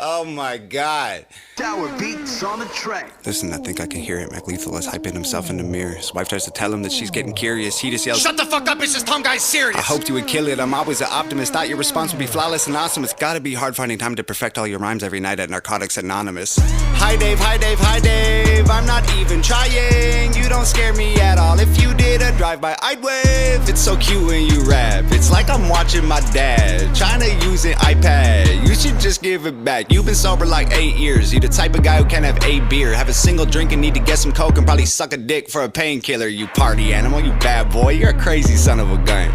Oh my God. Tower beats on the track. Listen, I think I can hear it. Mac Lethal is hyping himself in the mirror. His wife tries to tell him that she's getting curious. He just yells, "Shut the fuck up, it's just Tom Guy's serious." I hoped you would kill it. I'm always an optimist. Thought your response would be flawless and awesome. It's gotta be hard finding time to perfect all your rhymes every night at Narcotics Anonymous. Hi Dave, hi Dave, hi Dave. I'm not even trying. You don't scare me at all. If you did a drive-by, I'd wave. It's so cute when you rap. It's like I'm watching my dad trying to use an iPad. You should just give it back. You've been sober like 8 years. You the type of guy who can't have a beer, have a single drink and need to get some coke and probably suck a dick for a painkiller. You party animal, you bad boy. You're a crazy son of a gun.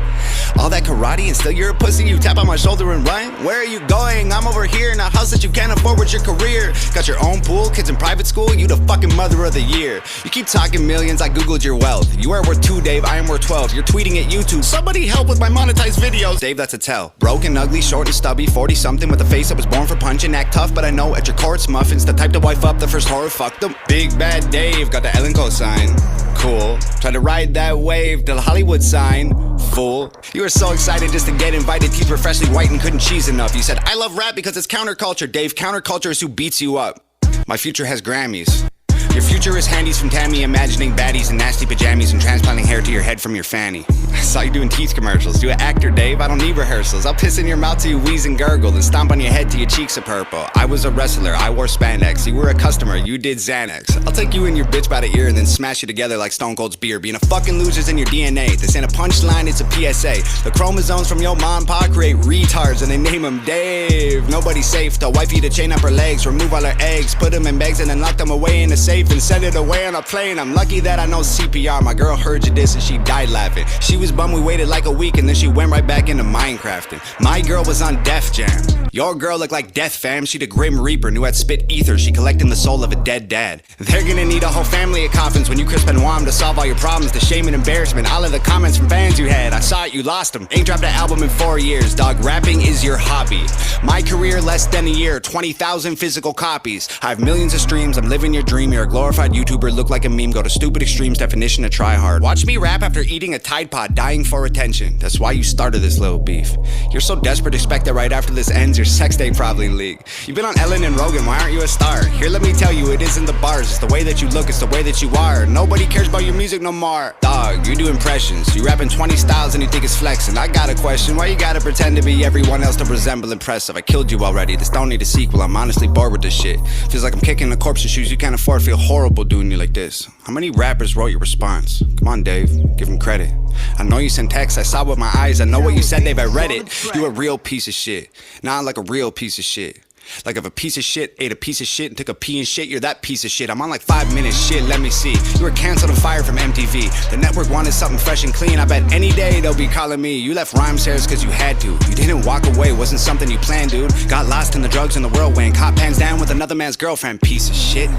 All that karate and still you're a pussy. You tap on my shoulder and run. Where are you going? I'm over here in a house that you can't afford with your career. Got your own pool, kids in private school. You the fucking mother of the year. You keep talking millions, I googled your wealth. You are worth 2, Dave, I am worth 12. You're tweeting at YouTube, somebody help with my monetized videos. Dave, that's a tell. Broken, ugly, short and stubby, 40 something with a face that was born for punching. Act tough, but I know at your core it's muffins. The type to wife up the first horror, fuck them. Big bad Dave, got the Ellen cosign. Cool. Tried to ride that wave till Hollywood sign. Fool. You were so excited just to get invited. Teeth were freshly white and couldn't cheese enough. You said, I love rap because it's counterculture. Dave, counterculture is who beats you up. My future has Grammys. Your future is handies from Tammy, imagining baddies in nasty pajamas and transplanting hair to your head from your fanny. I saw you doing teeth commercials. You an actor, Dave, I don't need rehearsals. I'll piss in your mouth till you wheeze and gurgle, then stomp on your head till your cheeks are purple. I was a wrestler, I wore spandex. You were a customer, you did Xanax. I'll take you and your bitch by the ear and then smash you together like Stone Cold's beer. Being a fucking loser's in your DNA. This ain't a punchline, it's a PSA. The chromosomes from your mom and pa create retards and they name him Dave. Nobody's safe, the wifey to chain up her legs, remove all her eggs, put them in bags and then lock them away in a safe and send it away on a plane. I'm lucky that I know CPR. My girl heard you this and she died laughing. She was bummed we waited like a week and then she went right back into Minecrafting. My girl was on Def Jam. Your girl looked like Death Fam. She the Grim Reaper, knew I'd spit ether. She collecting the soul of a dead dad. They're gonna need a whole family of coffins when you crisp and warm to solve all your problems. The shame and embarrassment, all of the comments from fans you had. I saw it, you lost them. Ain't dropped an album in 4 years, dog. Rapping is your hobby. My career less than a year, 20,000 physical copies. I have millions of streams, I'm living your dream. You're a glorified YouTuber, look like a meme. Go to stupid extremes, definition of try hard. Watch me rap after eating a Tide Pod, dying for attention. That's why you started this little beef. You're so desperate, expect that right after this ends, your sex tape probably leak. You've been on Ellen and Rogan, why aren't you a star? Here, let me tell you, it isn't the bars. It's the way that you look, it's the way that you are. Nobody cares about your music no more. Dog, you do impressions. You rap in 20 styles and you think it's flexing. I got a question, why you gotta pretend to be everyone else to resemble impressive? I killed you already, this don't need a sequel. I'm honestly bored with this shit. Feels like I'm kicking a corpse in shoes you can't afford. Feel horrible doing you like this. How many rappers wrote your response? Come on, Dave, give him credit. I know you sent texts, I saw with my eyes. I know what you said, Dave, I read it. You a real piece of shit. Not like a real piece of shit. Like if a piece of shit ate a piece of shit and took a pee and shit, you're that piece of shit. I'm on like 5 minutes, shit, let me see. You were canceled and fired from MTV. The network wanted something fresh and clean. I bet any day they'll be calling me. You left rhyme shares cause you had to. You didn't walk away, wasn't something you planned, dude. Got lost in the drugs and the whirlwind. Caught pants down with another man's girlfriend. Piece of shit.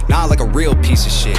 Nah, like a real piece of shit.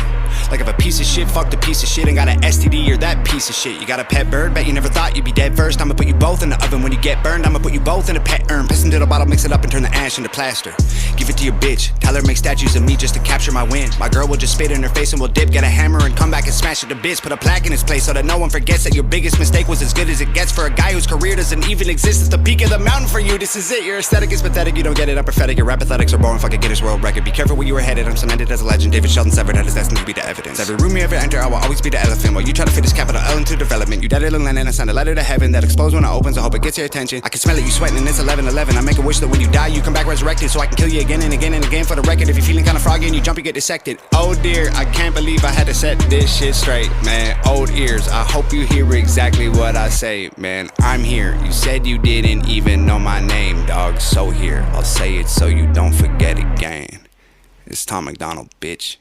Like if a piece of shit fucked a piece of shit and got an STD, you're that piece of shit. You got a pet bird, bet you never thought you'd be dead first. I'ma put you both in the oven. When you get burned, I'ma put you both in a pet urn. Piss into the bottle, mix it up and turn the ash into plaster. Give it to your bitch, tell her make statues of me just to capture my win. My girl will just spit in her face and we'll dip. Get a hammer and come back and smash it to bits. Put a plaque in its place so that no one forgets that your biggest mistake was as good as it gets. For a guy whose career doesn't even exist, it's the peak of the mountain for you. This is it, your aesthetic is pathetic. You don't get it, I'm prophetic. Your rap athletics are boring, fucking Guinness World Record. Be careful where you were headed, I'm cemented as a legend. David Sheldon severed head is destined to be the evidence. Every room you ever enter, I will always be the elephant. While you try to fit this capital L into development. You dead little Lennon, I send a letter to heaven that explodes when it opens. I hope it gets your attention. I can smell it, you sweating and it's 11:11. I make a wish that when you die, you come back resurrected. So I can kill you again and again and again for the record. If you're feeling kinda froggy and you jump, you get dissected. Oh dear, I can't believe I had to set this shit straight, man. Old ears, I hope you hear exactly what I say, man. I'm here, you said you didn't even know my name, dog. So here, I'll say it so you don't forget again. It's Tom Macdonald, bitch.